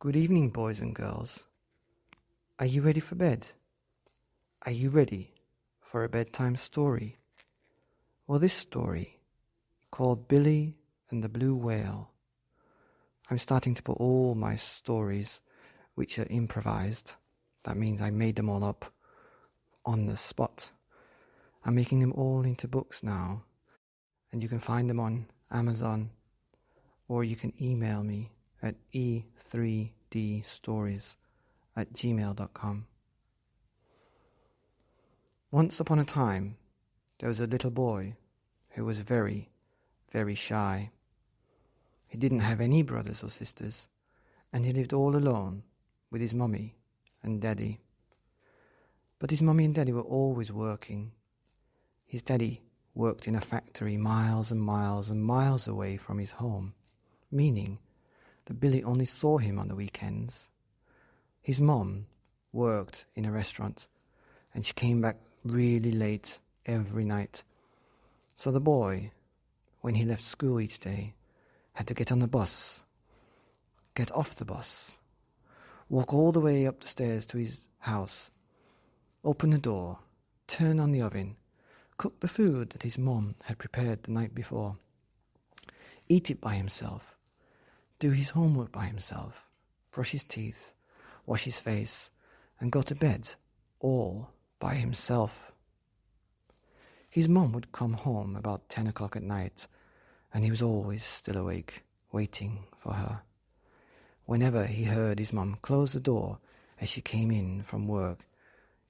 Good evening, boys and girls. Are you ready for bed? Are you ready for a bedtime story? Well, this story, called Billy and the Blue Whale. I'm starting to put all my stories, which are improvised. That means I made them all up on the spot. I'm making them all into books now, and you can find them on Amazon, or you can email me at E3Dstories@gmail.com. Once upon a time, there was a little boy who was very, very shy. He didn't have any brothers or sisters, and he lived all alone with his mummy and daddy. But his mummy and daddy were always working. His daddy worked in a factory miles and miles and miles away from his home, meaning that Billy only saw him on the weekends. His mom worked in a restaurant, and she came back really late every night. So the boy, when he left school each day, had to get on the bus, get off the bus, walk all the way up the stairs to his house, open the door, turn on the oven, cook the food that his mom had prepared the night before, eat it by himself, do his homework by himself, brush his teeth, wash his face, and go to bed, all by himself. His mom would come home about 10 o'clock at night, and he was always still awake, waiting for her. Whenever he heard his mom close the door as she came in from work,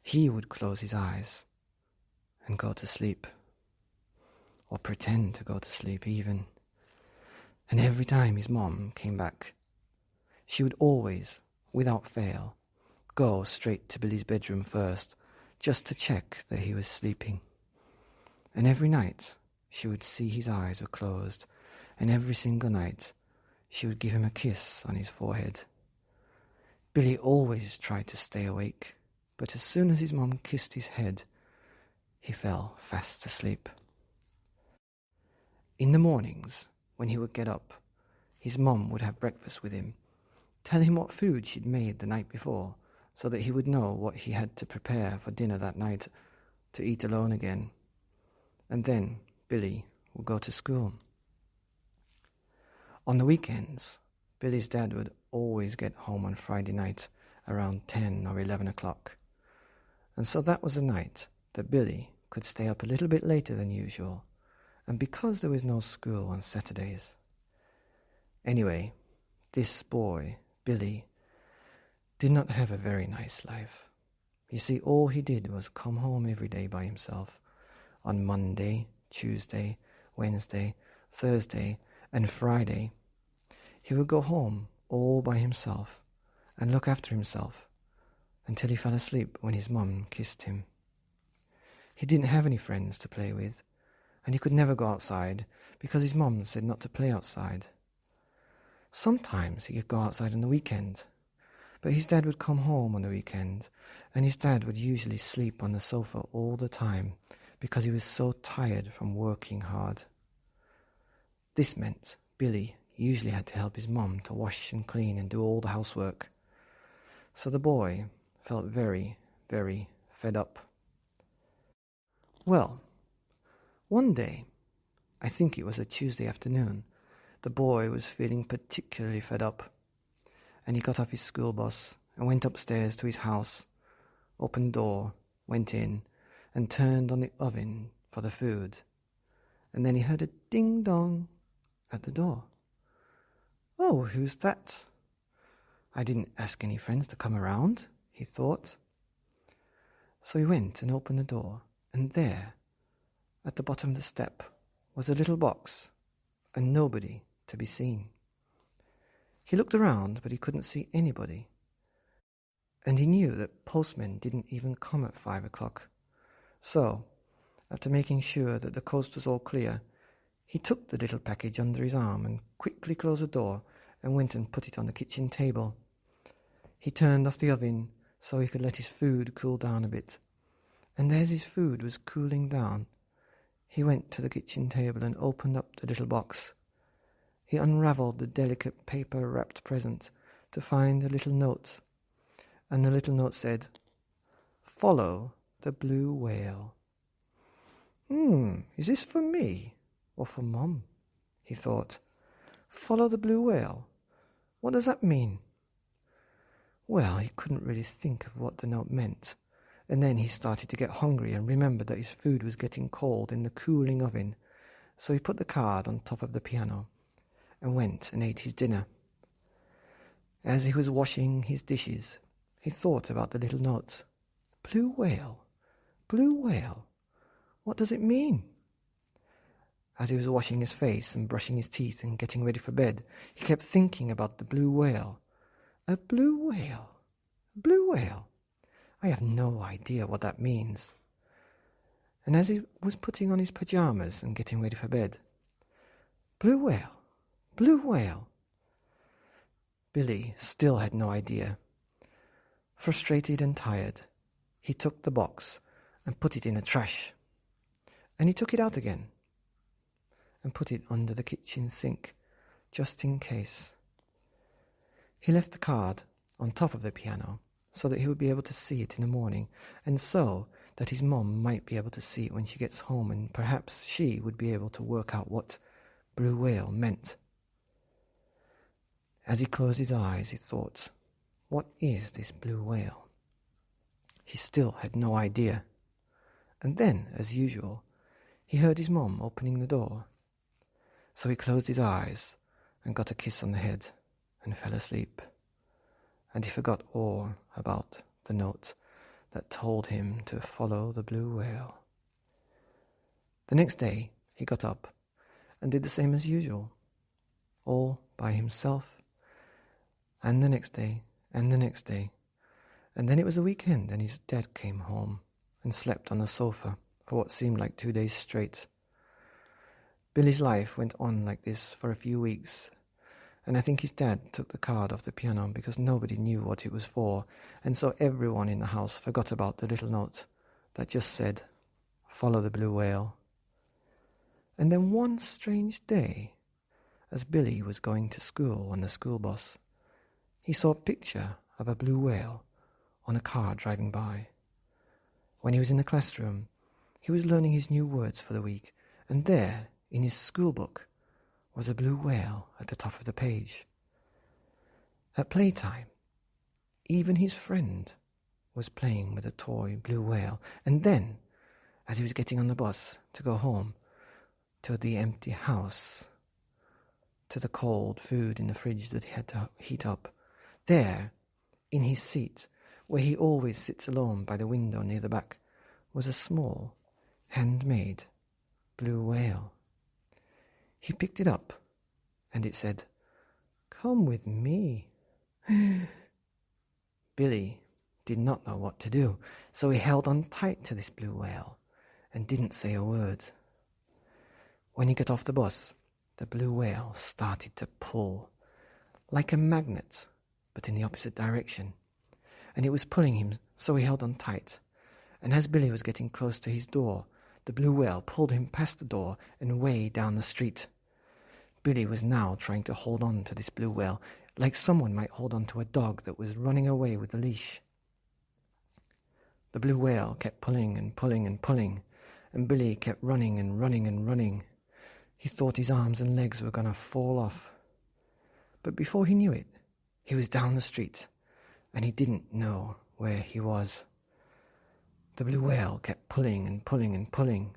he would close his eyes and go to sleep, or pretend to go to sleep even. And every time his mom came back, she would always, without fail, go straight to Billy's bedroom first, just to check that he was sleeping. And every night she would see his eyes were closed, and every single night she would give him a kiss on his forehead. Billy always tried to stay awake, but as soon as his mom kissed his head, he fell fast asleep. In the mornings, when he would get up, his mom would have breakfast with him, tell him what food she'd made the night before, so that he would know what he had to prepare for dinner that night to eat alone again. And then Billy would go to school. On the weekends, Billy's dad would always get home on Friday night around 10 or 11 o'clock. And so that was a night that Billy could stay up a little bit later than usual, and because there was no school on Saturdays. Anyway, this boy, Billy, did not have a very nice life. You see, all he did was come home every day by himself. On Monday, Tuesday, Wednesday, Thursday, and Friday, he would go home all by himself and look after himself until he fell asleep when his mum kissed him. He didn't have any friends to play with, and he could never go outside because his mum said not to play outside. Sometimes he could go outside on the weekend, but his dad would come home on the weekend, and his dad would usually sleep on the sofa all the time because he was so tired from working hard. This meant Billy usually had to help his mum to wash and clean and do all the housework. So the boy felt very, very fed up. Well, one day, I think it was a Tuesday afternoon, the boy was feeling particularly fed up, and he got off his school bus and went upstairs to his house, opened the door, went in, and turned on the oven for the food. And then he heard a ding-dong at the door. "Oh, who's that? I didn't ask any friends to come around," he thought. So he went and opened the door, and there, at the bottom of the step, was a little box, and nobody to be seen. He looked around, but he couldn't see anybody. And he knew that postmen didn't even come at 5 o'clock. So, after making sure that the coast was all clear, he took the little package under his arm and quickly closed the door and went and put it on the kitchen table. He turned off the oven so he could let his food cool down a bit. And as his food was cooling down, he went to the kitchen table and opened up the little box. He unravelled the delicate paper-wrapped present, to find a little note, and the little note said, "Follow the blue whale." Is this for me or for Mum? He thought. Follow the blue whale? What does that mean? Well, he couldn't really think of what the note meant, and then he started to get hungry and remembered that his food was getting cold in the cooling oven, so he put the card on top of the piano and went and ate his dinner. As he was washing his dishes, he thought about the little note. Blue whale, blue whale, what does it mean? As he was washing his face and brushing his teeth and getting ready for bed, he kept thinking about the blue whale. A blue whale, a blue whale. I have no idea what that means. And as he was putting on his pajamas and getting ready for bed, blue whale, blue whale. Billy still had no idea. Frustrated and tired, he took the box and put it in the trash. And he took it out again and put it under the kitchen sink, just in case. He left the card on top of the piano so that he would be able to see it in the morning, and so that his mum might be able to see it when she gets home, and perhaps she would be able to work out what blue whale meant. As he closed his eyes, he thought, what is this blue whale? He still had no idea. And then, as usual, he heard his mum opening the door. So he closed his eyes and got a kiss on the head and fell asleep. And he forgot all about the note that told him to follow the blue whale. The next day he got up and did the same as usual, all by himself, and the next day, and the next day. And then it was the weekend, and his dad came home and slept on the sofa for what seemed like 2 days straight. Billy's life went on like this for a few weeks, and I think his dad took the card off the piano because nobody knew what it was for, and so everyone in the house forgot about the little note that just said, "Follow the blue whale." And then one strange day, as Billy was going to school on the school bus, he saw a picture of a blue whale on a car driving by. When he was in the classroom, he was learning his new words for the week, and there, in his school book, was a blue whale at the top of the page. At playtime, even his friend was playing with a toy blue whale, and then, as he was getting on the bus to go home, to the empty house, to the cold food in the fridge that he had to heat up, there, in his seat, where he always sits alone by the window near the back, was a small, handmade blue whale. He picked it up, and it said, "Come with me." Billy did not know what to do, so he held on tight to this blue whale and didn't say a word. When he got off the bus, the blue whale started to pull, like a magnet, but in the opposite direction. And it was pulling him, so he held on tight. And as Billy was getting close to his door, the blue whale pulled him past the door and way down the street. Billy was now trying to hold on to this blue whale, like someone might hold on to a dog that was running away with a leash. The blue whale kept pulling and pulling and pulling, and Billy kept running and running and running. He thought his arms and legs were going to fall off. But before he knew it, he was down the street, and he didn't know where he was. The blue whale kept pulling and pulling and pulling,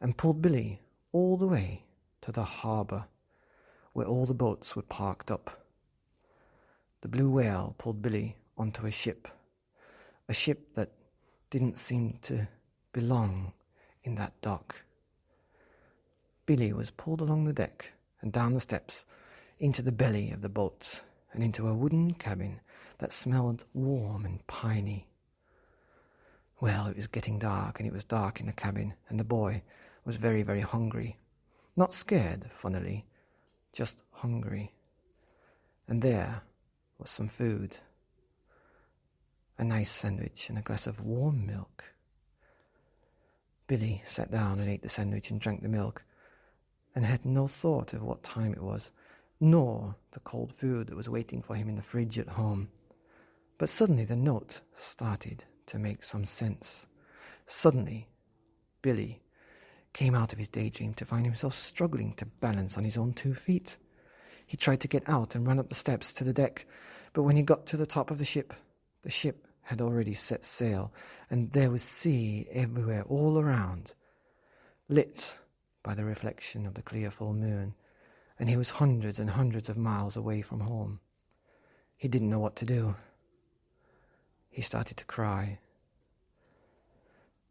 and pulled Billy all the way to the harbour, where all the boats were parked up. The blue whale pulled Billy onto a ship that didn't seem to belong in that dock. Billy was pulled along the deck and down the steps into the belly of the boat and into a wooden cabin that smelled warm and piney. Well, it was getting dark, and it was dark in the cabin, and the boy was very, very hungry. Not scared, funnily, just hungry. And there was some food. A nice sandwich and a glass of warm milk. Billy sat down and ate the sandwich and drank the milk, and had no thought of what time it was, nor the cold food that was waiting for him in the fridge at home. But suddenly the note started to make some sense. Suddenly, Billy came out of his daydream to find himself struggling to balance on his own 2 feet. He tried to get out and run up the steps to the deck, but when he got to the top of the ship had already set sail, and there was sea everywhere all around, lit by the reflection of the clear full moon, and he was hundreds and hundreds of miles away from home. He didn't know what to do. He started to cry.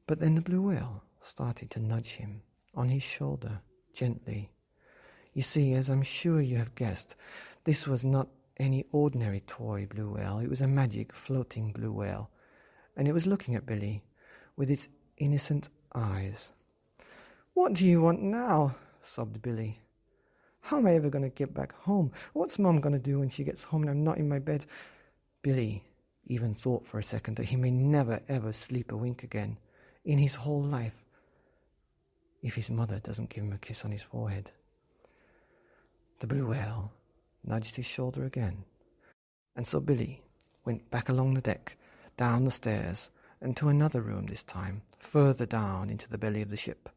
But then the blue whale started to nudge him on his shoulder gently. You see, as I'm sure you have guessed, this was not any ordinary toy blue whale. It was a magic floating blue whale, and it was looking at Billy with its innocent eyes. "What do you want now?" sobbed Billy. "How am I ever going to get back home? What's Mum going to do when she gets home and I'm not in my bed?" Billy even thought for a second that he may never ever sleep a wink again in his whole life if his mother doesn't give him a kiss on his forehead. The blue whale nudged his shoulder again, and so Billy went back along the deck, down the stairs, and to another room this time, further down into the belly of the ship.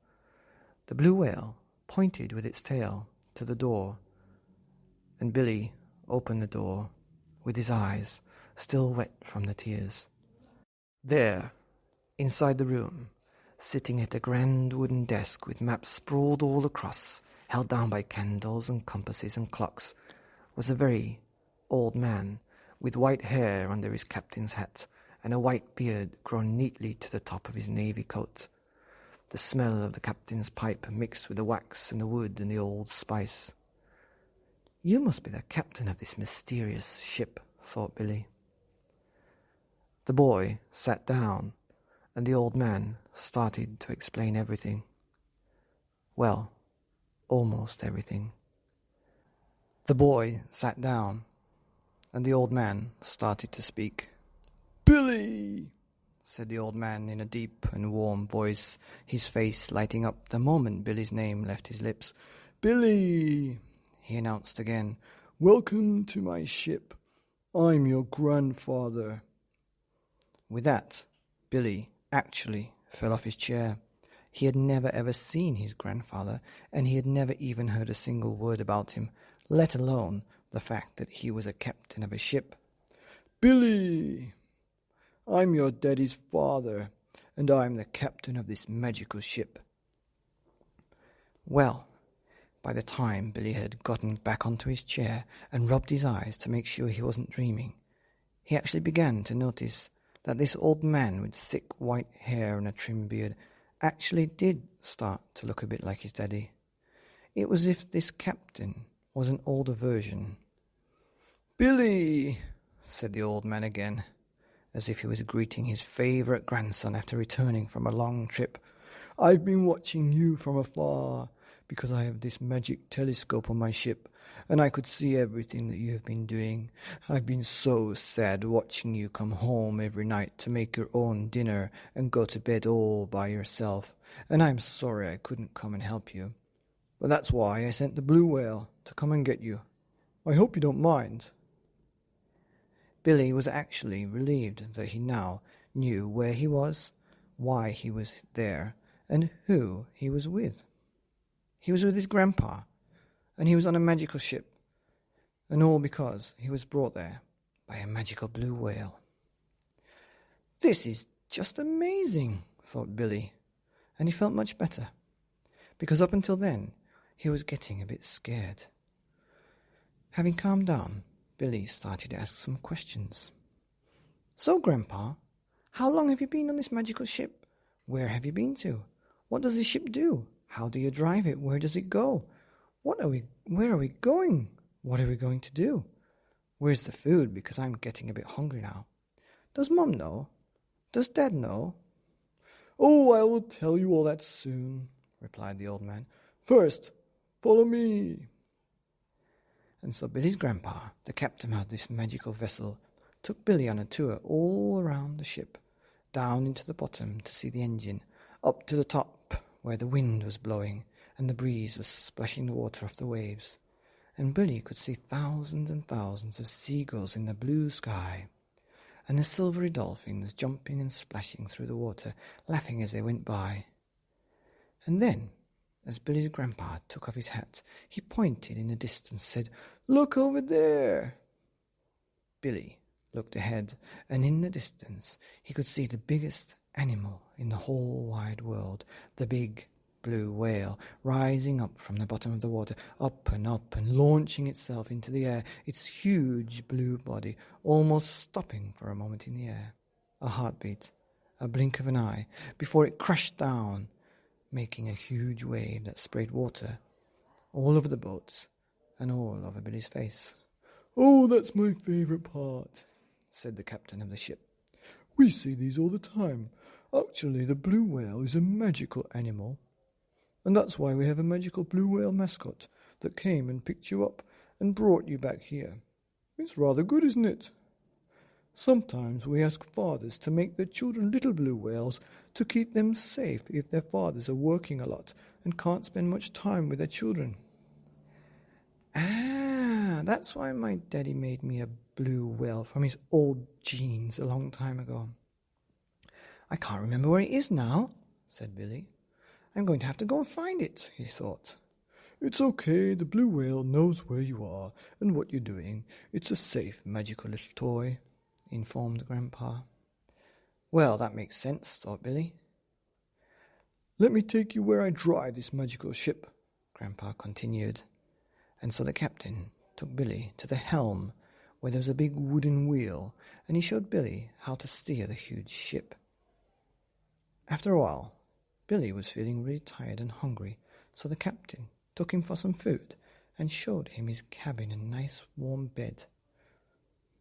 The blue whale pointed with its tail to the door, and Billy opened the door with his eyes still wet from the tears. There, inside the room, sitting at a grand wooden desk with maps sprawled all across, held down by candles and compasses and clocks, was a very old man with white hair under his captain's hat and a white beard grown neatly to the top of his navy coat. The smell of the captain's pipe mixed with the wax and the wood and the old spice. "You must be the captain of this mysterious ship," thought Billy. The boy sat down, and the old man started to explain everything. Well, almost everything. The boy sat down, and the old man started to speak. "Billy," said the old man in a deep and warm voice, his face lighting up the moment Billy's name left his lips. "Billy," he announced again, "welcome to my ship. I'm your grandfather." With that, Billy actually fell off his chair. He had never ever seen his grandfather, and he had never even heard a single word about him, let alone the fact that he was a captain of a ship. "Billy, I'm your daddy's father, and I'm the captain of this magical ship." Well, by the time Billy had gotten back onto his chair and rubbed his eyes to make sure he wasn't dreaming, he actually began to notice that this old man with thick white hair and a trim beard actually did start to look a bit like his daddy. It was as if this captain was an older version. "Billy," said the old man again, as if he was greeting his favourite grandson after returning from a long trip. "I've been watching you from afar, because I have this magic telescope on my ship, and I could see everything that you have been doing. I've been so sad watching you come home every night to make your own dinner and go to bed all by yourself, and I'm sorry I couldn't come and help you. But that's why I sent the blue whale to come and get you. I hope you don't mind." Billy was actually relieved that he now knew where he was, why he was there, and who he was with. He was with his grandpa, and he was on a magical ship, and all because he was brought there by a magical blue whale. "This is just amazing," thought Billy, and he felt much better, because up until then he was getting a bit scared. Having calmed down, Billy started to ask some questions. "So, Grandpa, how long have you been on this magical ship? Where have you been to? What does the ship do? How do you drive it? Where does it go? Where are we going? What are we going to do? Where's the food? Because I'm getting a bit hungry now. Does Mum know? Does Dad know?" "Oh, I will tell you all that soon," replied the old man. "First, follow me." And so Billy's grandpa, the captain of this magical vessel, took Billy on a tour all around the ship, down into the bottom to see the engine, up to the top where the wind was blowing and the breeze was splashing the water off the waves, and Billy could see thousands and thousands of seagulls in the blue sky, and the silvery dolphins jumping and splashing through the water, laughing as they went by. And then, as Billy's grandpa took off his hat, he pointed in the distance, said, "Look over there!" Billy looked ahead, and in the distance he could see the biggest animal in the whole wide world, the big blue whale, rising up from the bottom of the water, up and launching itself into the air, its huge blue body almost stopping for a moment in the air, a heartbeat, a blink of an eye, before it crashed down, making a huge wave that sprayed water all over the boats and all over Billy's face. "Oh, that's my favourite part," said the captain of the ship. "We see these all the time. Actually, the blue whale is a magical animal, and that's why we have a magical blue whale mascot that came and picked you up and brought you back here. It's rather good, isn't it? Sometimes we ask fathers to make their children little blue whales to keep them safe if their fathers are working a lot and can't spend much time with their children." "Ah, that's why my daddy made me a blue whale from his old jeans a long time ago." "I can't remember where it is now," said Billy. "I'm going to have to go and find it," he thought. "It's okay, the blue whale knows where you are and what you're doing. It's a safe, magical little toy," informed Grandpa. "Well, that makes sense," thought Billy. "Let me take you where I drive this magical ship," Grandpa continued. And so the captain took Billy to the helm, where there was a big wooden wheel, and he showed Billy how to steer the huge ship. After a while, Billy was feeling really tired and hungry, so the captain took him for some food and showed him his cabin and nice warm bed.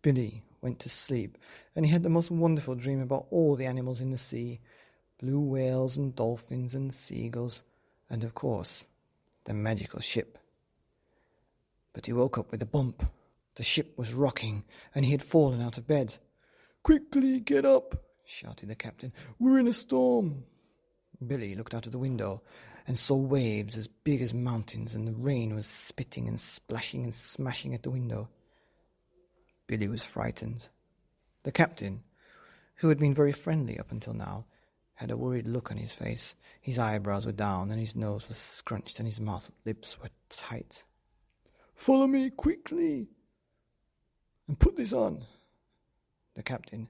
Billy went to sleep, and he had the most wonderful dream about all the animals in the sea, blue whales and dolphins and seagulls, and of course, the magical ship. But he woke up with a bump. The ship was rocking, and he had fallen out of bed. "Quickly, get up!" shouted the captain. "We're in a storm." Billy looked out of the window and saw waves as big as mountains, and the rain was spitting and splashing and smashing at the window. Billy was frightened. The captain, who had been very friendly up until now, had a worried look on his face. His eyebrows were down, and his nose was scrunched, and his mouth lips were tight. "Follow me quickly, and put this on." The captain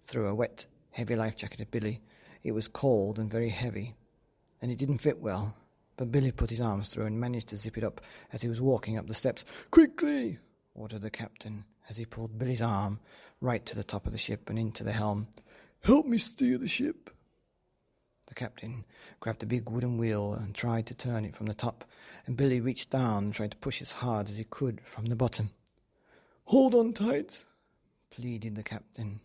threw a wet, heavy life jacket at Billy. It was cold and very heavy, and it didn't fit well, but Billy put his arms through and managed to zip it up as he was walking up the steps. "Quickly!" ordered the captain as he pulled Billy's arm right to the top of the ship and into the helm. "Help me steer the ship." The captain grabbed a big wooden wheel and tried to turn it from the top, and Billy reached down and tried to push as hard as he could from the bottom. "Hold on tight," pleaded the captain.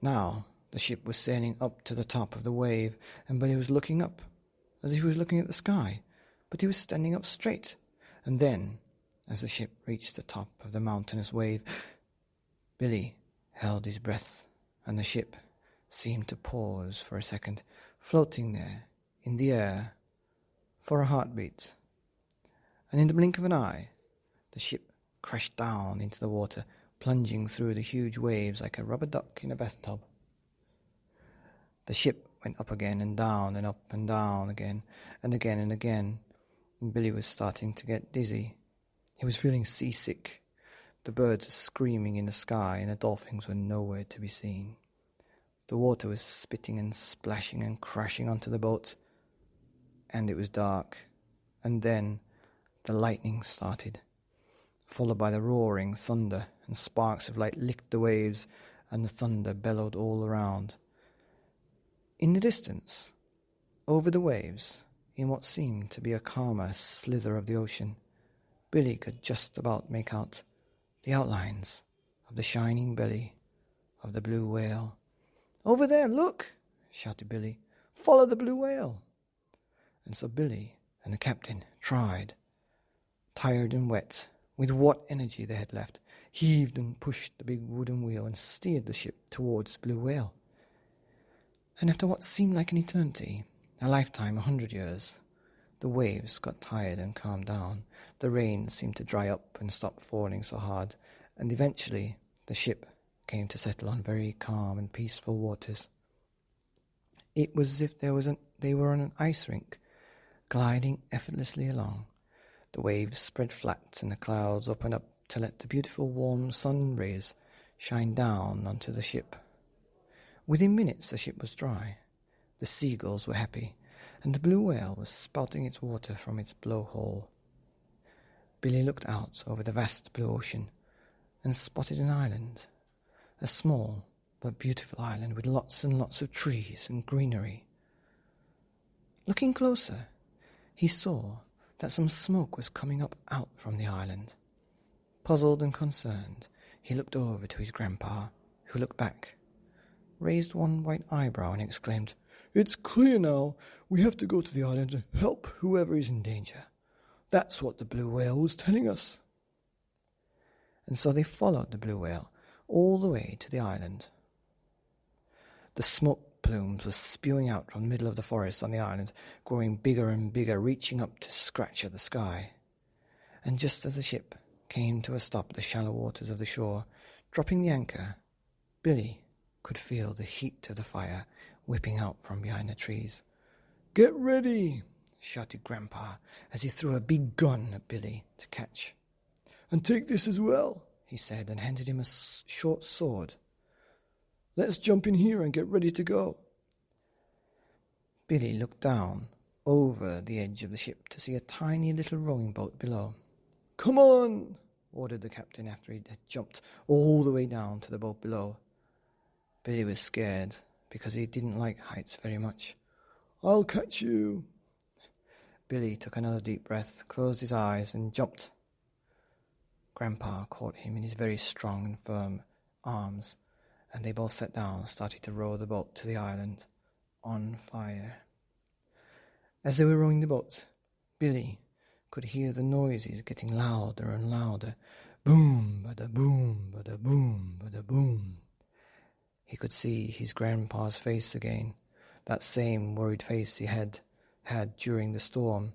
Now the ship was sailing up to the top of the wave, and Billy was looking up, as if he was looking at the sky, but he was standing up straight. And then, as the ship reached the top of the mountainous wave, Billy held his breath, and the ship seemed to pause for a second, floating there in the air for a heartbeat. And in the blink of an eye, the ship crashed down into the water, plunging through the huge waves like a rubber duck in a bathtub. The ship went up again and down again, and again and again, and Billy was starting to get dizzy. He was feeling seasick. The birds were screaming in the sky, and the dolphins were nowhere to be seen. The water was spitting and splashing and crashing onto the boat, and it was dark. And then the lightning started, followed by the roaring thunder, and sparks of light licked the waves, and the thunder bellowed all around. In the distance, over the waves, in what seemed to be a calmer slither of the ocean, Billy could just about make out the outlines of the shining belly of the blue whale. "Over there, look!" shouted Billy. "Follow the blue whale." And so Billy and the captain tried, tired and wet, with what energy they had left, heaved and pushed the big wooden wheel and steered the ship towards the blue whale. And after what seemed like an eternity, a lifetime, 100 years, The waves got tired and calmed down. The rain seemed to dry up and stop falling so hard, and eventually the ship came to settle on very calm and peaceful waters. It was as if they were on an ice rink, gliding effortlessly along. The waves spread flat and the clouds opened up to let the beautiful warm sun rays shine down onto the ship. Within minutes the ship was dry. The seagulls were happy, and the blue whale was spouting its water from its blowhole. Billy looked out over the vast blue ocean and spotted an island, a small but beautiful island with lots and lots of trees and greenery. Looking closer, he saw that some smoke was coming up out from the island. Puzzled and concerned, he looked over to his grandpa, who looked back, raised one white eyebrow and exclaimed, "It's clear now. We have to go to the island and help whoever is in danger. That's what the blue whale was telling us." And so they followed the blue whale all the way to the island. The smoke plumes were spewing out from the middle of the forest on the island, growing bigger and bigger, reaching up to scratch at the sky. And just as the ship came to a stop at the shallow waters of the shore, dropping the anchor, Billy could feel the heat of the fire whipping out from behind the trees. "Get ready!" shouted Grandpa as he threw a big gun at Billy to catch. "And take this as well," he said, and handed him a short sword. "Let's jump in here and get ready to go." Billy looked down over the edge of the ship to see a tiny little rowing boat below. "Come on!" ordered the captain after he had jumped all the way down to the boat below. Billy was scared because he didn't like heights very much. "I'll catch you." Billy took another deep breath, closed his eyes, and jumped. Grandpa caught him in his very strong and firm arms, and they both sat down and started to row the boat to the island, on fire. As they were rowing the boat, Billy could hear the noises getting louder and louder. Boom, bada boom, bada boom, bada boom. He could see his grandpa's face again, that same worried face he had during the storm,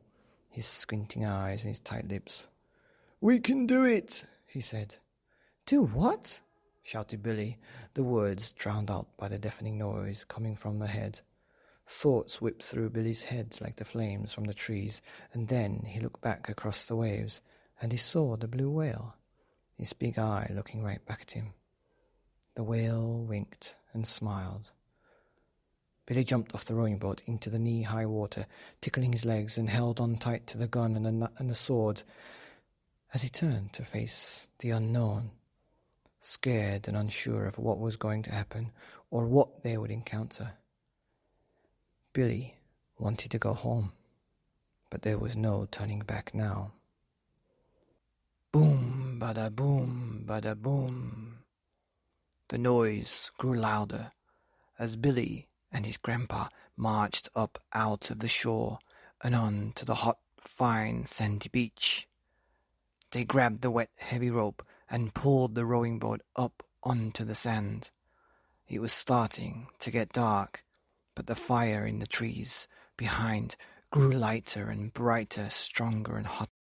his squinting eyes and his tight lips. "We can do it," he said. "Do what?" shouted Billy, the words drowned out by the deafening noise coming from ahead. Thoughts whipped through Billy's head like the flames from the trees, and then he looked back across the waves, and he saw the blue whale, his big eye looking right back at him. The whale winked and smiled. Billy jumped off the rowing boat into the knee-high water, tickling his legs, and held on tight to the gun and the sword as he turned to face the unknown, scared and unsure of what was going to happen or what they would encounter. Billy wanted to go home, but there was no turning back now. Boom, bada boom, bada boom. The noise grew louder as Billy and his grandpa marched up out of the shore and on to the hot, fine, sandy beach. They grabbed the wet, heavy rope and pulled the rowing boat up onto the sand. It was starting to get dark, but the fire in the trees behind grew lighter and brighter, stronger and hotter.